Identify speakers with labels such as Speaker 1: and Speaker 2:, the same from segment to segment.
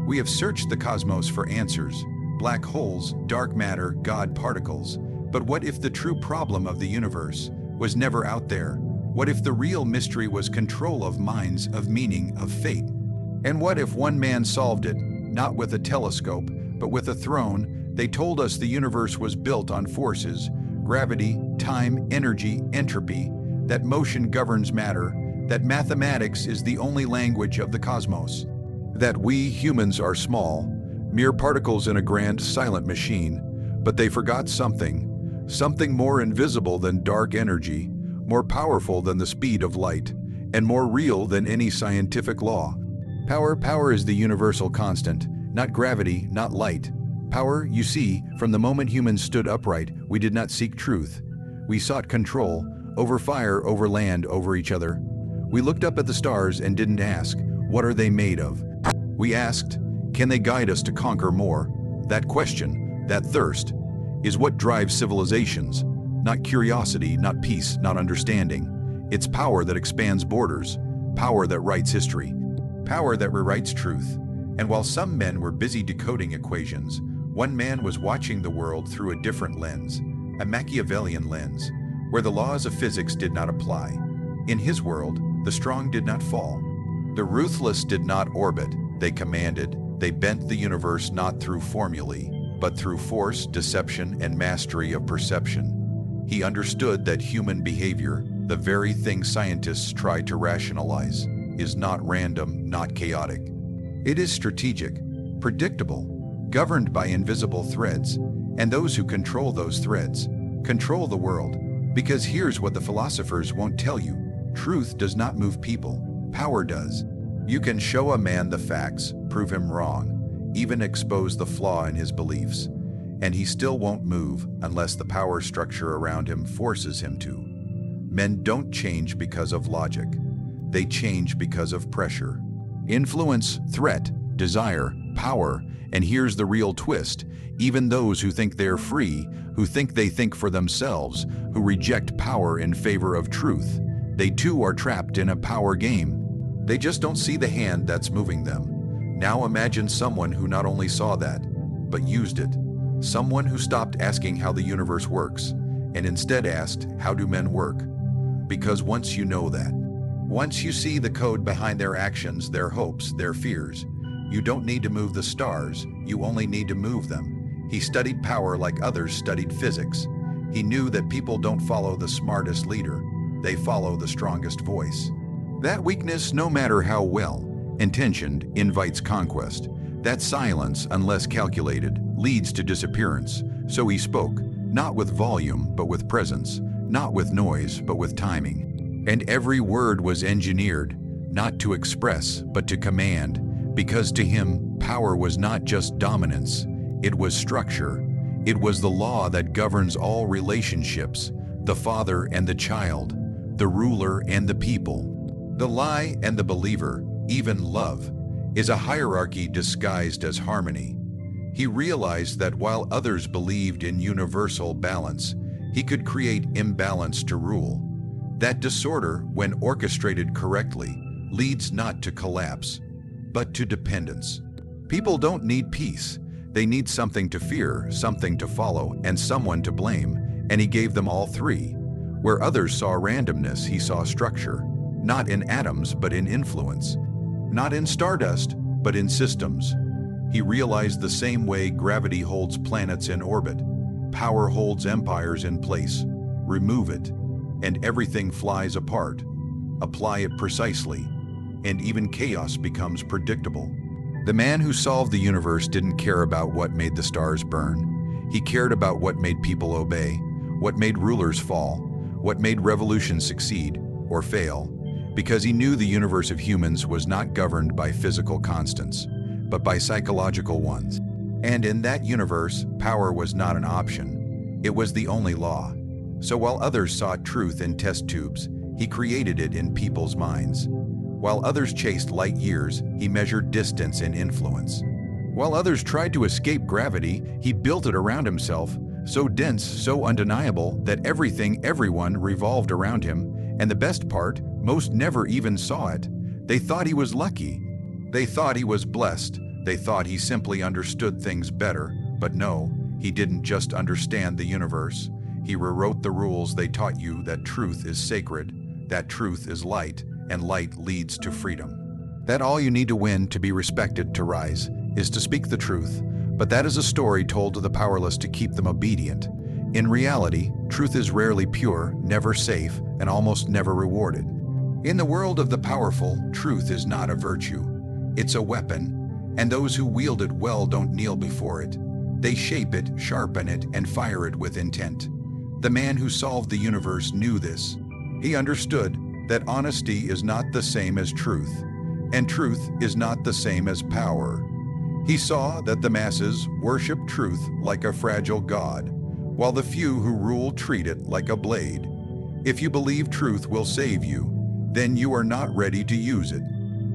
Speaker 1: We have searched the cosmos for answers, black holes, dark matter, God particles. But what if the true problem of the universe was never out there? What if the real mystery was control of minds, of meaning, of fate? And what if one man solved it, not with a telescope, but with a throne? They told us the universe was built on forces, gravity, time, energy, entropy, that motion governs matter, that mathematics is the only language of the cosmos, that we humans are small, mere particles in a grand silent machine. But they forgot something more invisible than dark energy, more powerful than the speed of light, and more real than any scientific law. Power is the universal constant, not gravity, not light. Power, you see, from the moment humans stood upright, we did not seek truth. We sought control, over fire, over land, over each other. We looked up at the stars and didn't ask, what are they made of? We asked, can they guide us to conquer more? That question, that thirst, is what drives civilizations. Not curiosity, not peace, not understanding. It's power that expands borders, power that writes history, power that rewrites truth. And while some men were busy decoding equations, one man was watching the world through a different lens, a Machiavellian lens, where the laws of physics did not apply. In his world, the strong did not fall. The ruthless did not orbit, they commanded. They bent the universe not through formulae, but through force, deception, and mastery of perception. He understood that human behavior, the very thing scientists try to rationalize, is not random, not chaotic. It is strategic, predictable, governed by invisible threads, and those who control those threads control the world. Because here's what the philosophers won't tell you. Truth does not move people, power does. You can show a man the facts, prove him wrong, even expose the flaw in his beliefs, and he still won't move unless the power structure around him forces him to. Men don't change because of logic. They change because of pressure. Influence, threat, desire, power, and here's the real twist. Even those who think they're free, who think they think for themselves, who reject power in favor of truth, they too are trapped in a power game. They just don't see the hand that's moving them. Now imagine someone who not only saw that, but used it. Someone who stopped asking how the universe works, and instead asked, how do men work? Because once you know that, once you see the code behind their actions, their hopes, their fears, you don't need to move the stars, you only need to move them. He studied power like others studied physics. He knew that people don't follow the smartest leader, they follow the strongest voice. That weakness, no matter how well intentioned, invites conquest. That silence, unless calculated, leads to disappearance. So he spoke, not with volume, but with presence, not with noise, but with timing. And every word was engineered, not to express, but to command, because to him, power was not just dominance, it was structure. It was the law that governs all relationships, the father and the child, the ruler and the people. The lie and the believer, even love, is a hierarchy disguised as harmony. He realized that while others believed in universal balance, he could create imbalance to rule. That disorder, when orchestrated correctly, leads not to collapse, but to dependence. People don't need peace. They need something to fear, something to follow, and someone to blame, and he gave them all three. Where others saw randomness, he saw structure. Not in atoms, but in influence. Not in stardust, but in systems. He realized the same way gravity holds planets in orbit, power holds empires in place. Remove it, and everything flies apart. Apply it precisely, and even chaos becomes predictable. The man who solved the universe didn't care about what made the stars burn. He cared about what made people obey, what made rulers fall, what made revolutions succeed or fail. Because he knew the universe of humans was not governed by physical constants, but by psychological ones. And in that universe, power was not an option. It was the only law. So while others sought truth in test tubes, he created it in people's minds. While others chased light years, he measured distance and influence. While others tried to escape gravity, he built it around himself, so dense, so undeniable, that everything, everyone revolved around him. And the best part, most never even saw it. They thought he was lucky. They thought he was blessed. They thought he simply understood things better, but no, he didn't just understand the universe. He rewrote the rules they taught you that truth is sacred, that truth is light, and light leads to freedom. That all you need to win to be respected to rise is to speak the truth, but that is a story told to the powerless to keep them obedient. In reality, truth is rarely pure, never safe, and almost never rewarded. In the world of the powerful, truth is not a virtue. It's a weapon, and those who wield it well don't kneel before it. They shape it, sharpen it, and fire it with intent. The man who solved the universe knew this. He understood that honesty is not the same as truth, and truth is not the same as power. He saw that the masses worship truth like a fragile god, while the few who rule treat it like a blade. If you believe truth will save you, then you are not ready to use it.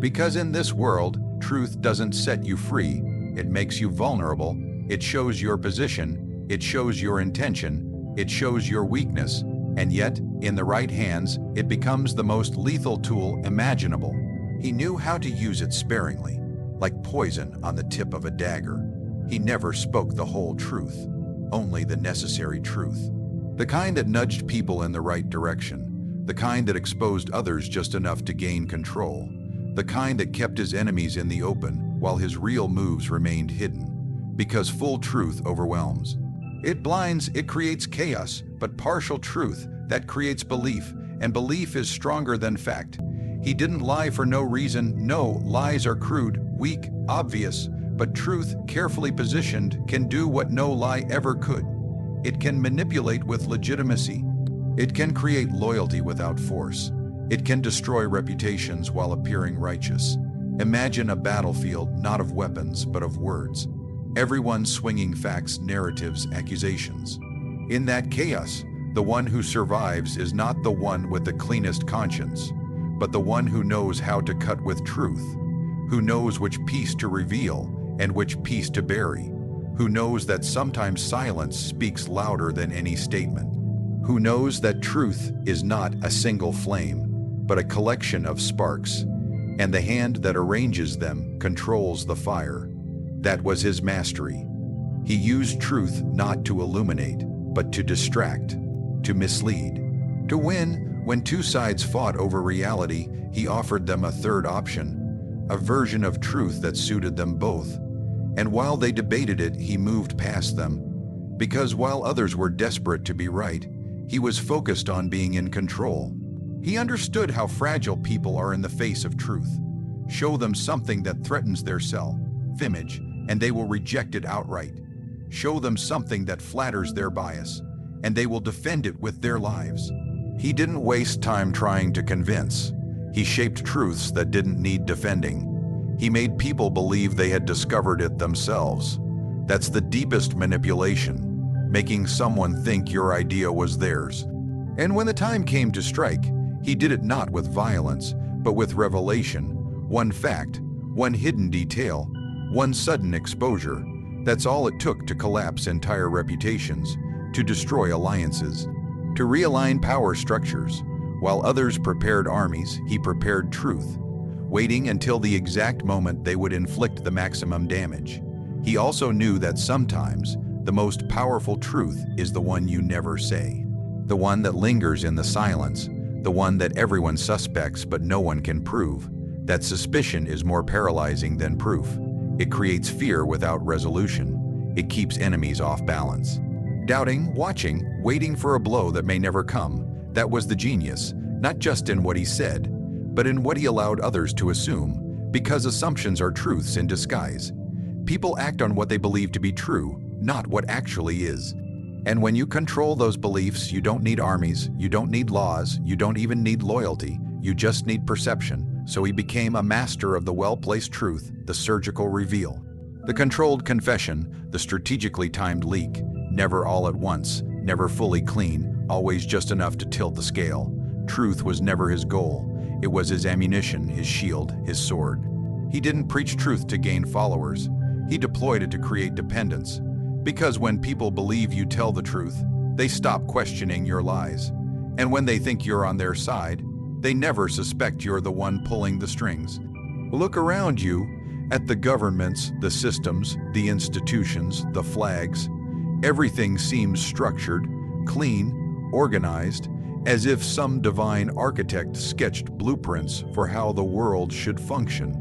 Speaker 1: Because in this world, truth doesn't set you free. It makes you vulnerable. It shows your position. It shows your intention. It shows your weakness. And yet, in the right hands, it becomes the most lethal tool imaginable. He knew how to use it sparingly, like poison on the tip of a dagger. He never spoke the whole truth, only the necessary truth. The kind that nudged people in the right direction, the kind that exposed others just enough to gain control, the kind that kept his enemies in the open while his real moves remained hidden. Because full truth overwhelms. It blinds, it creates chaos, but partial truth, that creates belief, and belief is stronger than fact. He didn't lie for no reason. No, lies are crude, weak, obvious, but truth, carefully positioned, can do what no lie ever could. It can manipulate with legitimacy. It can create loyalty without force. It can destroy reputations while appearing righteous. Imagine a battlefield not of weapons, but of words. Everyone swinging facts, narratives, accusations. In that chaos, the one who survives is not the one with the cleanest conscience, but the one who knows how to cut with truth, who knows which piece to reveal and which piece to bury, who knows that sometimes silence speaks louder than any statement, who knows that truth is not a single flame, but a collection of sparks, and the hand that arranges them controls the fire. That was his mastery. He used truth not to illuminate, but to distract, to mislead. To win, when two sides fought over reality, he offered them a third option, a version of truth that suited them both. And while they debated it, he moved past them. Because while others were desperate to be right, he was focused on being in control. He understood how fragile people are in the face of truth. Show them something that threatens their self-image, and they will reject it outright. Show them something that flatters their bias, and they will defend it with their lives. He didn't waste time trying to convince. He shaped truths that didn't need defending. He made people believe they had discovered it themselves. That's the deepest manipulation, making someone think your idea was theirs. And when the time came to strike, he did it not with violence, but with revelation. One fact, one hidden detail, one sudden exposure. That's all it took to collapse entire reputations, to destroy alliances, to realign power structures. While others prepared armies, he prepared truth, waiting until the exact moment they would inflict the maximum damage. He also knew that sometimes the most powerful truth is the one you never say, the one that lingers in the silence, the one that everyone suspects but no one can prove. That suspicion is more paralyzing than proof. It creates fear without resolution. It keeps enemies off balance. Doubting, watching, waiting for a blow that may never come. That was the genius, not just in what he said, but in what he allowed others to assume, because assumptions are truths in disguise. People act on what they believe to be true, not what actually is. And when you control those beliefs, you don't need armies, you don't need laws, you don't even need loyalty, you just need perception. So he became a master of the well-placed truth, the surgical reveal. The controlled confession, the strategically timed leak, never all at once, never fully clean, always just enough to tilt the scale. Truth was never his goal. It was his ammunition, his shield, his sword. He didn't preach truth to gain followers. He deployed it to create dependence. Because when people believe you tell the truth, they stop questioning your lies. And when they think you're on their side, they never suspect you're the one pulling the strings. Look around you. At the governments, the systems, the institutions, the flags, everything seems structured, clean, organized, as if some divine architect sketched blueprints for how the world should function.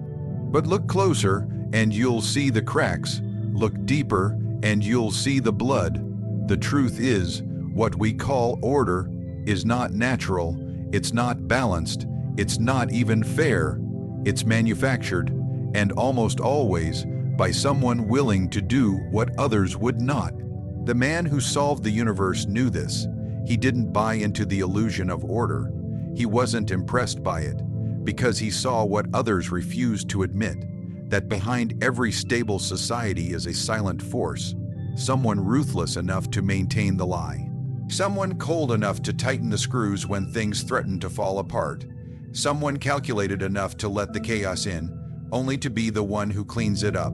Speaker 1: But look closer and you'll see the cracks. Look deeper and you'll see the blood. The truth is, what we call order is not natural, it's not balanced, it's not even fair. It's manufactured, and almost always by someone willing to do what others would not. The man who solved the universe knew this. He didn't buy into the illusion of order. He wasn't impressed by it, because he saw what others refused to admit, that behind every stable society is a silent force, someone ruthless enough to maintain the lie, someone cold enough to tighten the screws when things threaten to fall apart, someone calculated enough to let the chaos in, only to be the one who cleans it up.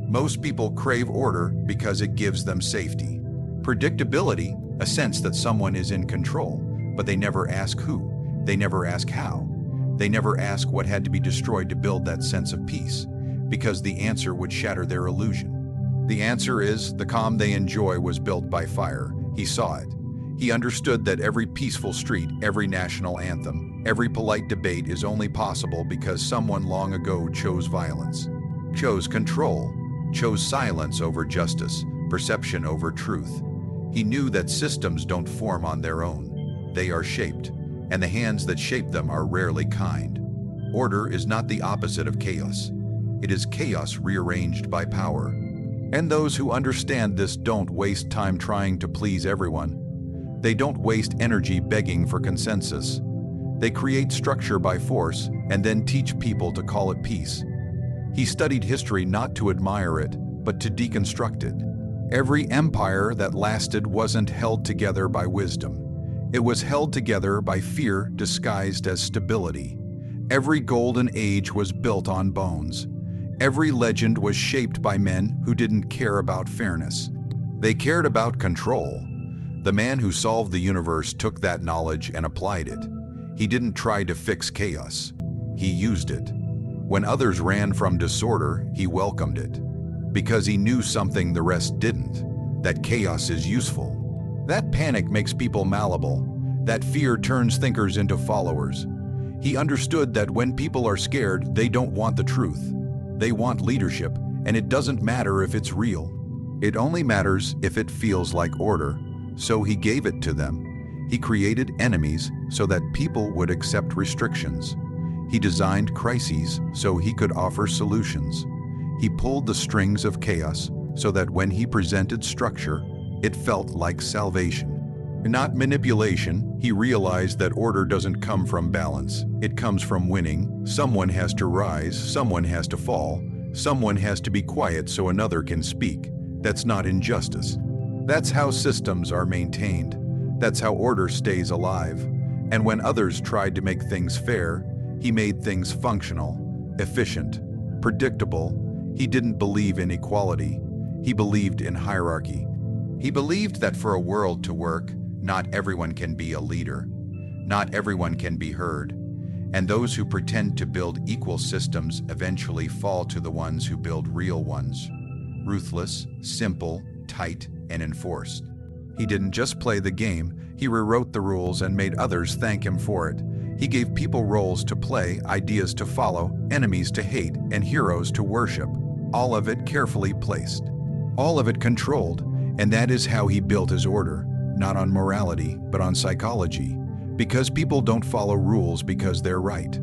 Speaker 1: Most people crave order because it gives them safety, predictability, a sense that someone is in control, but they never ask who, they never ask how, they never ask what had to be destroyed to build that sense of peace, because the answer would shatter their illusion. The answer is, the calm they enjoy was built by fire. He saw it. He understood that every peaceful street, every national anthem, every polite debate is only possible because someone long ago chose violence, chose control, chose silence over justice, perception over truth. He knew that systems don't form on their own. They are shaped, and the hands that shape them are rarely kind. Order is not the opposite of chaos. It is chaos rearranged by power. And those who understand this don't waste time trying to please everyone. They don't waste energy begging for consensus. They create structure by force and then teach people to call it peace. He studied history not to admire it, but to deconstruct it. Every empire that lasted wasn't held together by wisdom. It was held together by fear disguised as stability. Every golden age was built on bones. Every legend was shaped by men who didn't care about fairness. They cared about control. The man who solved the universe took that knowledge and applied it. He didn't try to fix chaos. He used it. When others ran from disorder, he welcomed it. Because he knew something the rest didn't, that chaos is useful. That panic makes people malleable. That fear turns thinkers into followers. He understood that when people are scared, they don't want the truth. They want leadership, and it doesn't matter if it's real. It only matters if it feels like order. So he gave it to them. He created enemies so that people would accept restrictions. He designed crises so he could offer solutions. He pulled the strings of chaos so that when he presented structure, it felt like salvation. Not manipulation, he realized that order doesn't come from balance. It comes from winning. Someone has to rise, someone has to fall, someone has to be quiet so another can speak. That's not injustice. That's how systems are maintained. That's how order stays alive. And when others tried to make things fair, he made things functional, efficient, predictable. He didn't believe in equality. He believed in hierarchy. He believed that for a world to work, not everyone can be a leader. Not everyone can be heard. And those who pretend to build equal systems eventually fall to the ones who build real ones. Ruthless, simple, tight, and enforced. He didn't just play the game, he rewrote the rules and made others thank him for it. He gave people roles to play, ideas to follow, enemies to hate, and heroes to worship. All of it carefully placed. All of it controlled, and that is how he built his order, not on morality, but on psychology. Because people don't follow rules because they're right.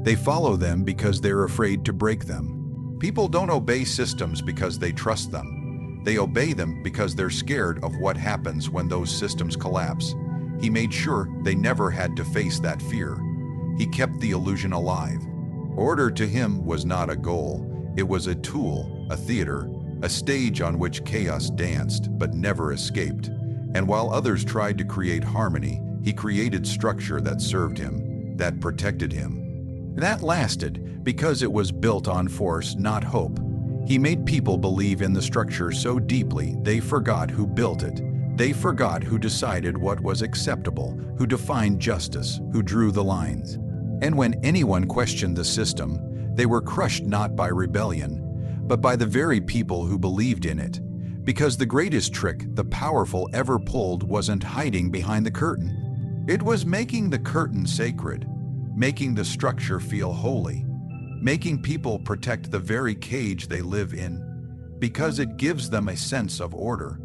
Speaker 1: They follow them because they're afraid to break them. People don't obey systems because they trust them. They obey them because they're scared of what happens when those systems collapse. He made sure they never had to face that fear. He kept the illusion alive. Order to him was not a goal. It was a tool, a theater, a stage on which chaos danced but never escaped. And while others tried to create harmony, he created structure that served him, that protected him. That lasted because it was built on force, not hope. He made people believe in the structure so deeply they forgot who built it. They forgot who decided what was acceptable, who defined justice, who drew the lines. And when anyone questioned the system, they were crushed not by rebellion, but by the very people who believed in it. Because the greatest trick the powerful ever pulled wasn't hiding behind the curtain. It was making the curtain sacred, making the structure feel holy, making people protect the very cage they live in, because it gives them a sense of order.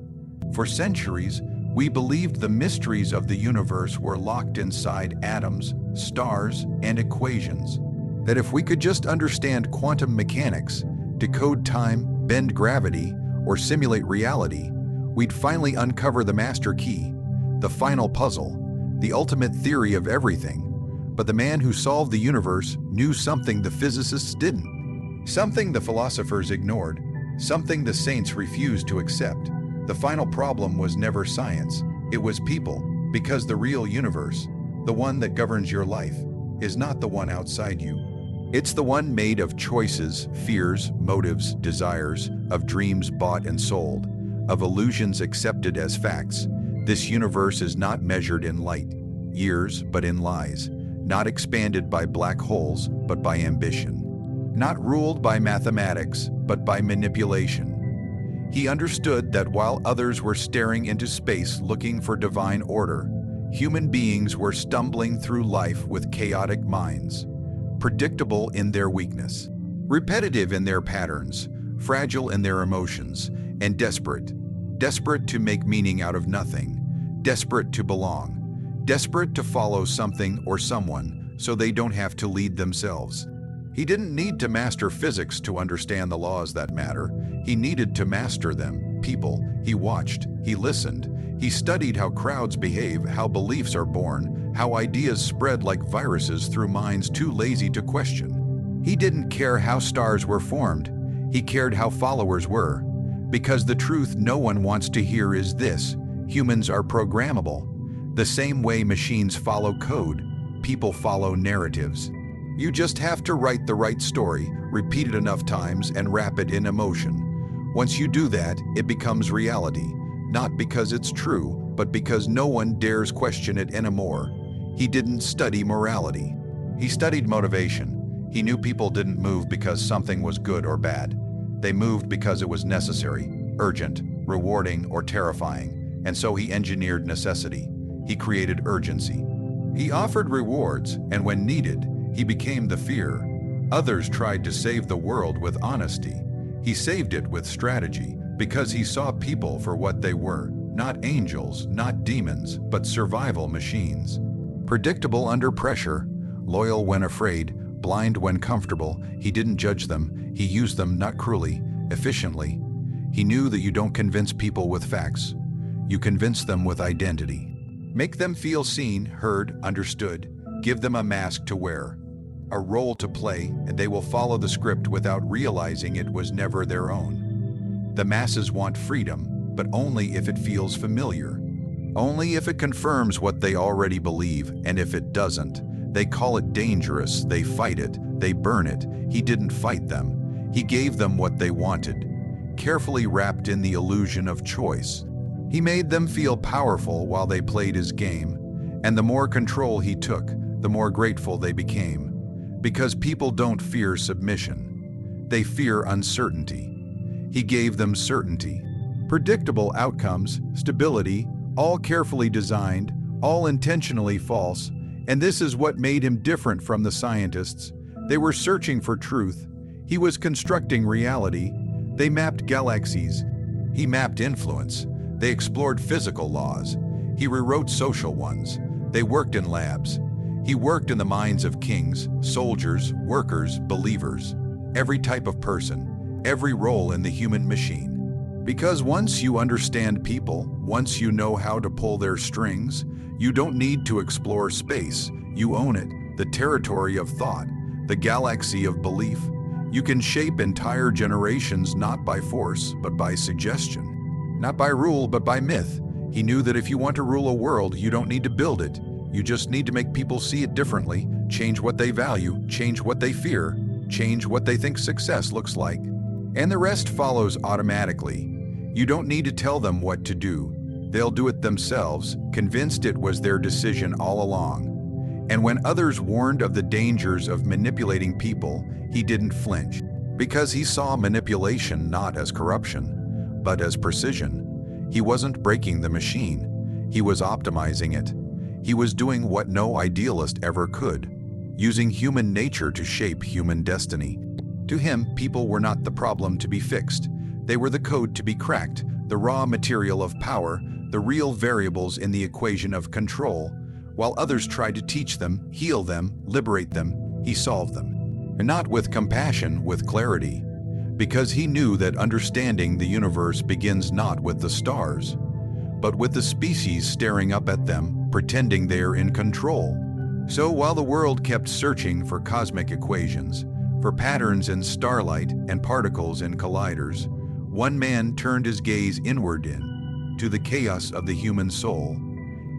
Speaker 1: For centuries, we believed the mysteries of the universe were locked inside atoms, stars, and equations. That if we could just understand quantum mechanics, decode time, bend gravity, or simulate reality, we'd finally uncover the master key, the final puzzle, the ultimate theory of everything. But the man who solved the universe knew something the physicists didn't. Something the philosophers ignored, something the saints refused to accept. The final problem was never science, it was people, because the real universe, the one that governs your life, is not the one outside you. It's the one made of choices, fears, motives, desires, of dreams bought and sold, of illusions accepted as facts. This universe is not measured in light, years, but in lies, not expanded by black holes, but by ambition, not ruled by mathematics, but by manipulation. He understood that while others were staring into space looking for divine order, human beings were stumbling through life with chaotic minds, predictable in their weakness, repetitive in their patterns, fragile in their emotions, and desperate to make meaning out of nothing, desperate to belong, desperate to follow something or someone so they don't have to lead themselves. He didn't need to master physics to understand the laws that matter. He needed to master them, people. He watched, he listened, he studied how crowds behave, how beliefs are born, how ideas spread like viruses through minds too lazy to question. He didn't care how stars were formed. He cared how followers were. Because the truth no one wants to hear is this: humans are programmable. The same way machines follow code, people follow narratives. You just have to write the right story, repeat it enough times, and wrap it in emotion. Once you do that, it becomes reality, not because it's true, but because no one dares question it anymore. He didn't study morality. He studied motivation. He knew people didn't move because something was good or bad. They moved because it was necessary, urgent, rewarding, or terrifying, and so he engineered necessity. He created urgency. He offered rewards, and when needed, he became the fear. Others tried to save the world with honesty. He saved it with strategy, because he saw people for what they were, not angels, not demons, but survival machines. Predictable under pressure, loyal when afraid, blind when comfortable. He didn't judge them. He used them not cruelly, efficiently. He knew that you don't convince people with facts. You convince them with identity. Make them feel seen, heard, understood. Give them a mask to wear, a role to play, and they will follow the script without realizing it was never their own. The masses want freedom, but only if it feels familiar. Only if it confirms what they already believe, and if it doesn't, they call it dangerous, they fight it, they burn it. He didn't fight them. He gave them what they wanted, carefully wrapped in the illusion of choice. He made them feel powerful while they played his game, and the more control he took, the more grateful they became. Because people don't fear submission. They fear uncertainty. He gave them certainty. Predictable outcomes, stability, all carefully designed, all intentionally false, and this is what made him different from the scientists. They were searching for truth. He was constructing reality. They mapped galaxies. He mapped influence. They explored physical laws. He rewrote social ones. They worked in labs. He worked in the minds of kings, soldiers, workers, believers, every type of person, every role in the human machine. Because once you understand people, once you know how to pull their strings, you don't need to explore space. You own it, the territory of thought, the galaxy of belief. You can shape entire generations not by force, but by suggestion. Not by rule, but by myth. He knew that if you want to rule a world, you don't need to build it. You just need to make people see it differently, change what they value, change what they fear, change what they think success looks like. And the rest follows automatically. You don't need to tell them what to do. They'll do it themselves, convinced it was their decision all along. And when others warned of the dangers of manipulating people, he didn't flinch. Because he saw manipulation not as corruption, but as precision. He wasn't breaking the machine, he was optimizing it. He was doing what no idealist ever could, using human nature to shape human destiny. To him, people were not the problem to be fixed. They were the code to be cracked, the raw material of power, the real variables in the equation of control. While others tried to teach them, heal them, liberate them, he solved them. And not with compassion, with clarity. Because he knew that understanding the universe begins not with the stars, but with the species staring up at them, pretending they're in control. So while the world kept searching for cosmic equations, for patterns in starlight and particles in colliders, one man turned his gaze inward to the chaos of the human soul.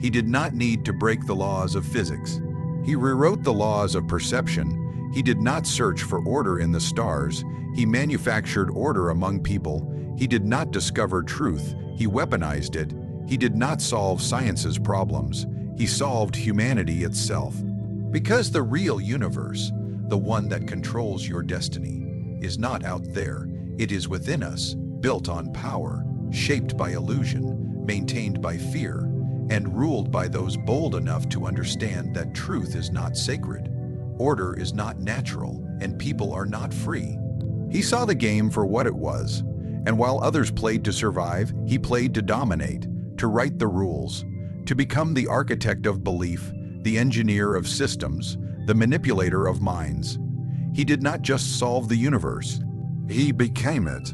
Speaker 1: He did not need to break the laws of physics. He rewrote the laws of perception. He did not search for order in the stars. He manufactured order among people. He did not discover truth. He weaponized it. He did not solve science's problems. He solved humanity itself. Because the real universe, the one that controls your destiny, is not out there. It is within us, built on power, shaped by illusion, maintained by fear, and ruled by those bold enough to understand that truth is not sacred, order is not natural, and people are not free. He saw the game for what it was, and while others played to survive, he played to dominate, to write the rules, to become the architect of belief, the engineer of systems, the manipulator of minds. He did not just solve the universe, he became it.